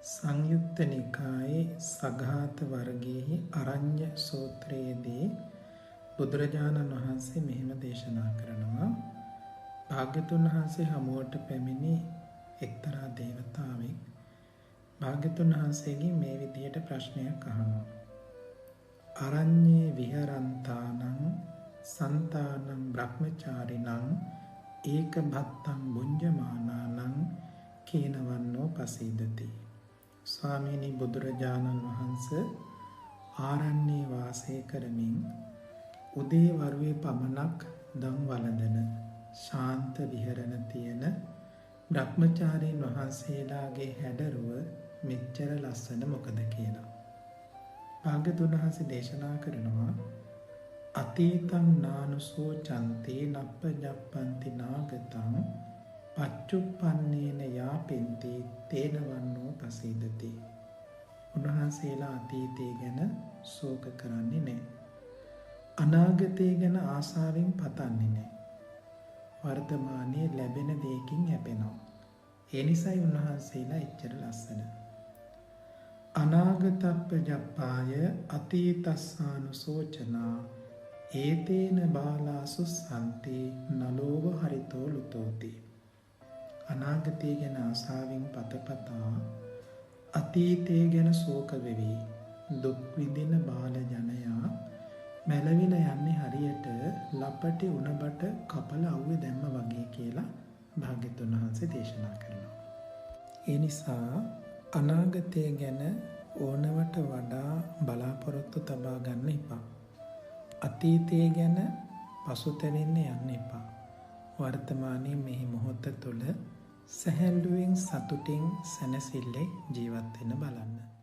සංයුක්ත නිකායේ සඝාත වර්ගයේ අරඤ්‍ය සූත්‍රයේදී බුදුරජාණන් වහන්සේ මෙහෙම දේශනා කරනවා. භාග්‍යතුන් වහන්සේ හමුවට පැමිණි එක්තරා දේවතාවෙක් භාග්‍යතුන් වහන්සේගෙන් මේ විදිහට ප්‍රශ්නයක් අහනවා. අරඤ්ඤේ විහරන්තානං සන්තානං බ්‍රහ්මචාරිණං ඒක භත්තං බුඤ්ජමානානං කේනවන්නෝ පසීදති. ස්වාමීනි, බුදුරජාණන් වහන්සේ ආරණ්‍යයේ වාසය කරමින් උදේ වරුවේ පමණක් දම් වළඳන ශාන්ත විහරණ තියෙන බ්‍රහ්මචාරීන් වහන්සේලාගේ හැඩරුව මෙච්චර ලස්සන මොකද කියලා. භාග්‍යවතුන් වහන්සේ දේශනා කරනවා, අතීතං නානුසෝ චන්තේ නප්පජප්පන්ති නාගතං පච්චුප්පන්නේන යාපෙන්ති තේන වන්නෝ පසීදති. උන්වහන්සේලා අතීතය ගැන ශෝක කරන්නේ නැහැ. අනාගතය ගැන ආසාවෙන් පතන්නේ නැහැ. වර්තමානයේ ලැබෙන දෙයකින් යැපෙනවා. ඒ නිසායි උන්වහන්සේලා එච්චර ලස්සන. අනාගතප්පජප්පාය අතීතස්සානුසෝචනා ඒතේන බාලාසු සන්ති නලෝව හරිතෝ ලුතෝති. අනාගතය ගැන ආසාවෙන් පතපතා අතීතය ගැන ශෝක වෙවි දුක් විඳින බාල ජනයා මැලවිලා යන්නේ හරියට ලපටි උණබට කපල අවුවේ දැම්ම වගේ කියලා භාග්‍යවතුන් වහන්සේ දේශනා කරනවා. ඒ නිසා අනාගතය ගැන ඕනවට වඩා බලාපොරොත්තු තබා ගන්න එපා. අතීතය ගැන පසුතැවෙන්න යන්න එපා. වර්තමානයේ මේ මොහොත තුළ සැහැල්ලුවෙන් සතුටින් සැනසෙල්ලේ ජීවත් වෙන්න බලන්න.